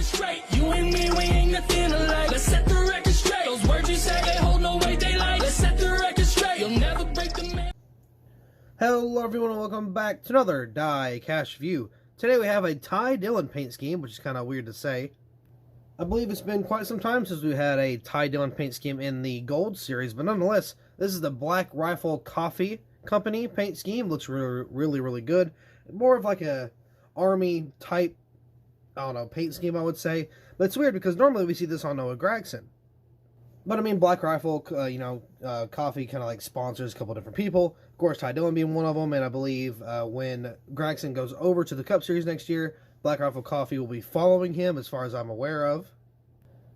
record straight. You and me, we ain't nothing alike. Let's set the record straight. Those words you say, they hold no weight, they like. Let's set the record straight. You'll never break the man. Hello everyone and welcome back to another Diecast review. Today we have a Ty Dillon paint scheme, which is kind of weird to say. I believe it's been quite some time since we had a Ty Dillon paint scheme in the Gold series, but nonetheless, this is the Black Rifle Coffee Company paint scheme. Looks really good. More of like a army type, I don't know, paint scheme I would say. But it's weird because normally we see this on Noah Gragson. But I mean, Black Rifle, Coffee kind of like sponsors a couple different people. Of course, Ty Dillon being one of them. And I believe when Gragson goes over to the Cup Series next year, Black Rifle Coffee will be following him as far as I'm aware of.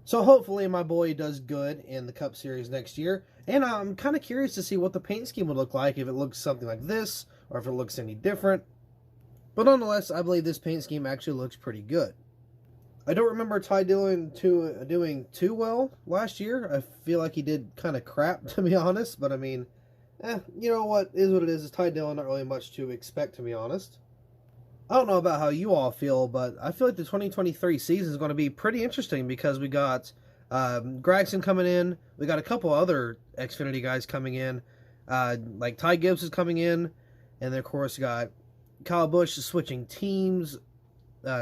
So hopefully my boy does good in the Cup Series next year. And I'm kind of curious to see what the paint scheme would look like, if it looks something like this, or if it looks any different. But nonetheless, I believe this paint scheme actually looks pretty good. I don't remember Ty Dillon doing too well last year. I feel like he did kind of crap, to be honest. But I mean, you know what is what it is. It's Ty Dillon, not really much to expect, to be honest. I don't know about how you all feel, but I feel like the 2023 season is going to be pretty interesting because we got Gragson coming in. We got a couple other Xfinity guys coming in. Like Ty Gibbs is coming in. And then, of course, you got Kyle Busch is switching teams.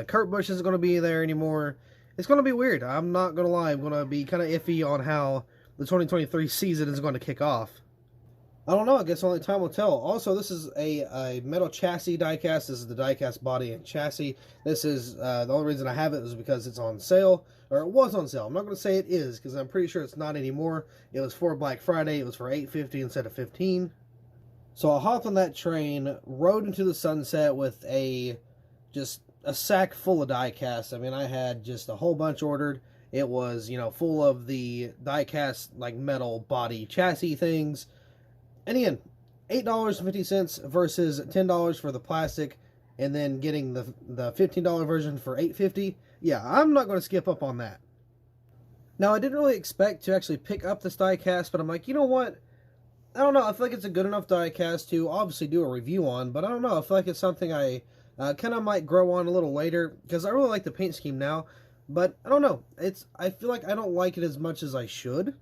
Kurt Busch isn't going to be there anymore. It's going to be weird. I'm not going to lie. I'm going to be kind of iffy on how the 2023 season is going to kick off. I don't know. I guess only time will tell. Also, this is a metal chassis diecast. This is the diecast body and chassis. This is the only reason I have it is because it's on sale. Or it was on sale. I'm not going to say it is because I'm pretty sure it's not anymore. It was for Black Friday. It was for $8.50 instead of $15. So I hopped on that train, rode into the sunset with just a sack full of diecast. I mean, I had just a whole bunch ordered. It was, full of the diecast, like, metal body chassis things. And again, $8.50 versus $10 for the plastic, and then getting the $15 version for $8.50. Yeah, I'm not going to skip up on that. Now, I didn't really expect to actually pick up this diecast, but I'm like, you know what? I don't know. I feel like it's a good enough diecast to obviously do a review on, but I don't know. I feel like it's something I kind of might grow on a little later, because I really like the paint scheme now, but I don't know. I feel like I don't like it as much as I should,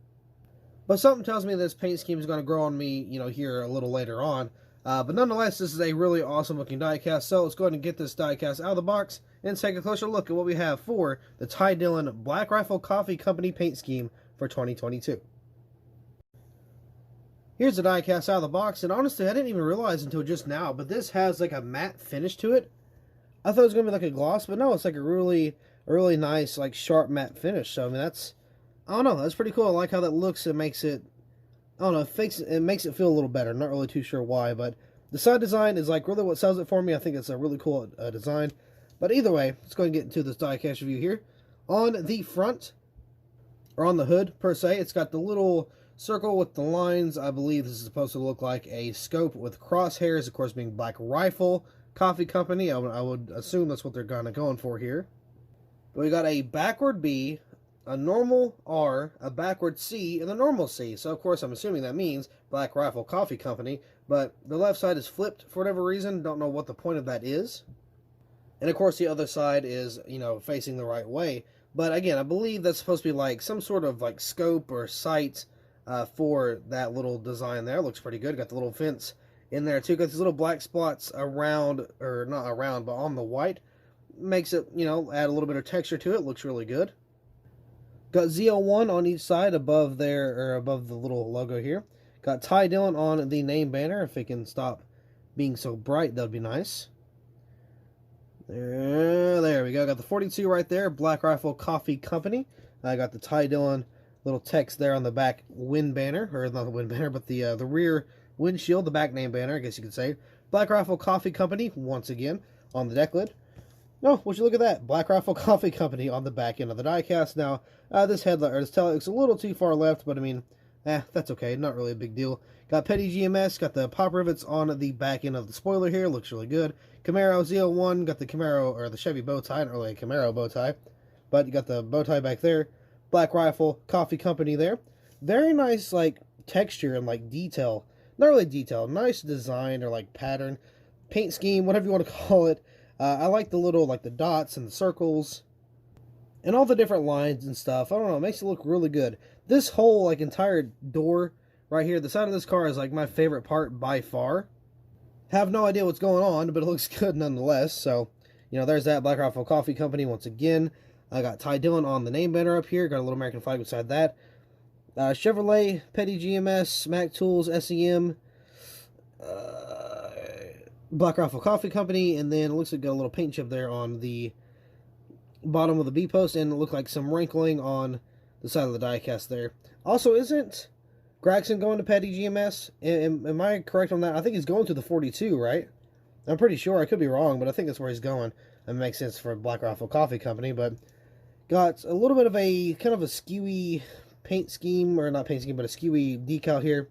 but something tells me this paint scheme is going to grow on me, here a little later on. But nonetheless, this is a really awesome looking diecast, so let's go ahead and get this diecast out of the box and take a closer look at what we have for the Ty Dillon Black Rifle Coffee Company paint scheme for 2022. Here's the diecast out of the box, and honestly, I didn't even realize until just now, but this has like a matte finish to it. I thought it was going to be like a gloss, but no, it's like a really nice, like sharp matte finish. So, I mean, I don't know, that's pretty cool. I like how that looks. It makes it, I don't know, it makes it feel a little better. I'm not really too sure why, but the side design is like really what sells it for me. I think it's a really cool design. But either way, let's go and get into this diecast review here. On the front, or on the hood per se, it's got the little circle with the lines. I believe this is supposed to look like a scope with crosshairs, of course being Black Rifle Coffee Company. I would assume that's what they're kind of going for here. But we got a backward B, a normal R, a backward C, and a normal C. So of course I'm assuming that means Black Rifle Coffee Company, but the left side is flipped for whatever reason. Don't know what the point of that is. And of course the other side is, facing the right way. But again, I believe that's supposed to be like some sort of like scope or sight for that little design there. Looks pretty good. Got the little fence in there too. Got these little black spots around, or not around, but on the white. Makes it, add a little bit of texture to it. Looks really good. Got ZL1 on each side above there, or above the little logo here. Got Ty Dillon on the name banner. If it can stop being so bright, that would be nice. There we go. Got the 42 right there. Black Rifle Coffee Company. I got the Ty Dillon little text there on the back wind banner, or not the wind banner, but the rear windshield, the back name banner, I guess you could say. Black Rifle Coffee Company, once again, on the deck lid. No, would you look at that? Black Rifle Coffee Company on the back end of the diecast. Now, this headlight, or this tail looks a little too far left, but I mean, that's okay. Not really a big deal. Got Petty GMS, got the pop rivets on the back end of the spoiler here. Looks really good. Camaro ZL1, got the Camaro, or the Chevy bow tie, not really a Camaro bow tie, but you got the bow tie back there. Black Rifle Coffee Company there. Very nice, like, texture and, like, detail. Not really detail. Nice design or, like, pattern. Paint scheme, whatever you want to call it. I like the little, like, the dots and the circles. And all the different lines and stuff, I don't know, it makes it look really good. This whole, like, entire door right here, the side of this car is, like, my favorite part by far. Have no idea what's going on, but it looks good nonetheless. So, you know, there's that Black Rifle Coffee Company once again. I got Ty Dillon on the name banner up here. Got a little American flag beside that. Chevrolet, Petty GMS, Mac Tools, SEM, Black Rifle Coffee Company, and then it looks like got a little paint chip there on the bottom of the B post, and it looked like some wrinkling on the side of the diecast there. Also, isn't Gregson going to Petty GMS? Am I correct on that? I think he's going to the 42, right? I'm pretty sure. I could be wrong, but I think that's where he's going. It makes sense for Black Rifle Coffee Company, but got a little bit of a kind of a skewy paint scheme, or not paint scheme, but a skewy decal here.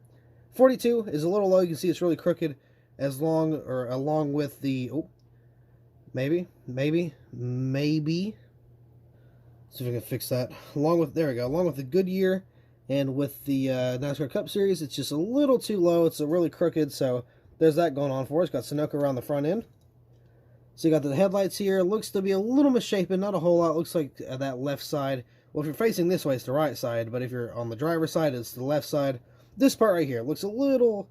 42 is a little low. You can see it's really crooked along with the, maybe. See if I can fix that. There we go. Along with the Goodyear and with the NASCAR Cup Series, it's just a little too low. It's really crooked, so there's that going on for us. Got Sunoco around the front end. So you got the headlights here. Looks to be a little misshapen, not a whole lot. Looks like that left side. Well, if you're facing this way, it's the right side, but if you're on the driver's side, it's the left side. This part right here looks a little,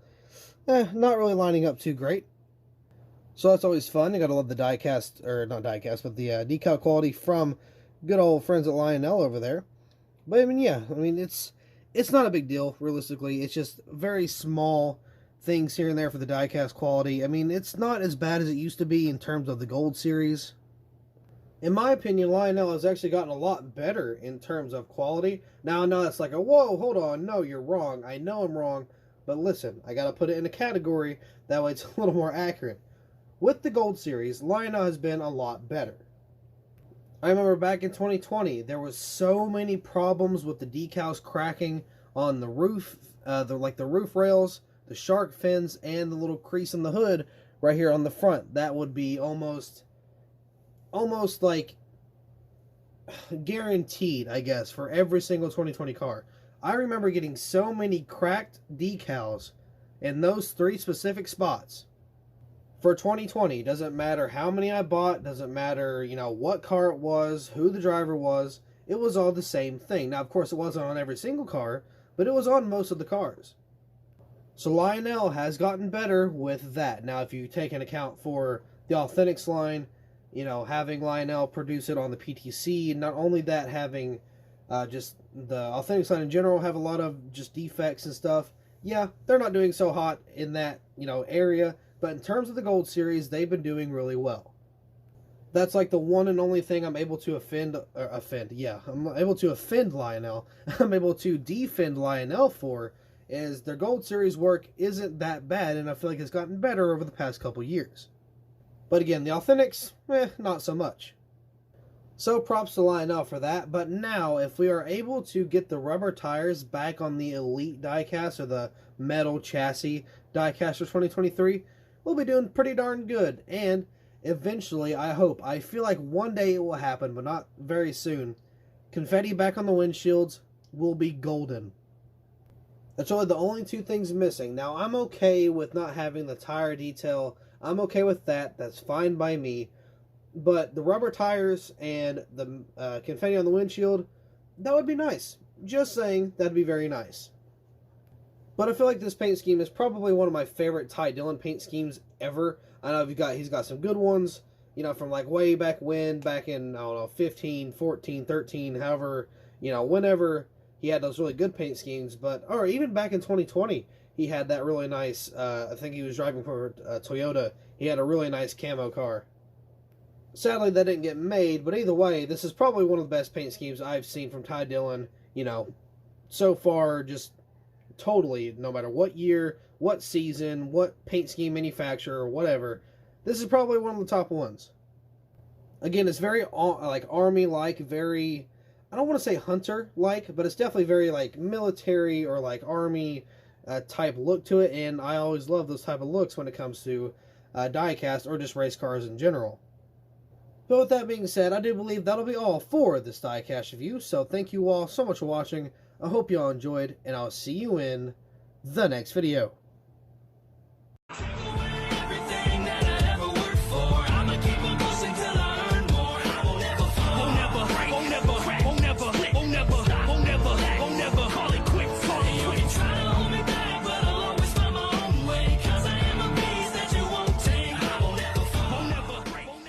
not really lining up too great. So that's always fun. You gotta love the diecast, or not diecast, but the decal quality from good old friends at Lionel over there. But I mean, yeah, it's not a big deal, realistically. It's just very small things here and there for the diecast quality. I mean, it's not as bad as it used to be in terms of the Gold Series. In my opinion, Lionel has actually gotten a lot better in terms of quality. Now, I know it's like whoa, hold on, no, you're wrong. I know I'm wrong, but listen, I gotta put it in a category, that way it's a little more accurate. With the Gold Series, Lionel has been a lot better. I remember back in 2020, there was so many problems with the decals cracking on the roof, the roof rails, the shark fins, and the little crease in the hood right here on the front. That would be almost like guaranteed, I guess, for every single 2020 car. I remember getting so many cracked decals in those 3 specific spots. For 2020, doesn't matter how many I bought, doesn't matter, you know, what car it was, who the driver was, it was all the same thing. Now, of course, it wasn't on every single car, but it was on most of the cars. So Lionel has gotten better with that. Now, if you take into account for the Authentics line, you know, having Lionel produce it on the PTC, and not only that, having just the Authentics line in general have a lot of just defects and stuff. Yeah, they're not doing so hot in that, you know, area. But in terms of the Gold Series, they've been doing really well. That's like the one and only thing I'm able to I'm able to offend Lionel. I'm able to defend Lionel for, is their Gold Series work isn't that bad, and I feel like it's gotten better over the past couple years. But again, the Authentics, not so much. So props to Lionel for that. But now, if we are able to get the rubber tires back on the Elite diecast, or the metal chassis diecast for 2023, we'll be doing pretty darn good. And eventually, I feel like one day it will happen, but not very soon, confetti back on the windshields will be golden. That's really the only 2 things missing. Now, I'm okay with not having the tire detail. I'm okay with that. That's fine by me. But the rubber tires and the confetti on the windshield, that would be nice. Just saying, that'd be very nice. But I feel like this paint scheme is probably one of my favorite Ty Dillon paint schemes ever. I know he's got some good ones, you know, from like way back when, back in, I don't know, 15, 14, 13, however, you know, whenever he had those really good paint schemes. Or even back in 2020, he had that really nice, I think he was driving for Toyota. He had a really nice camo car. Sadly, that didn't get made, but either way, this is probably one of the best paint schemes I've seen from Ty Dillon, you know, so far, just totally, no matter what year, what season, what paint scheme manufacturer, or whatever, this is probably one of the top ones. Again, it's very, like, Army-like, very, I don't want to say hunter-like, but it's definitely very, like, military or, like, Army type look to it, and I always love those type of looks when it comes to diecast or just race cars in general. But with that being said, I do believe that'll be all for this diecast review, so thank you all so much for watching. I hope you all enjoyed, and I'll see you in the next video.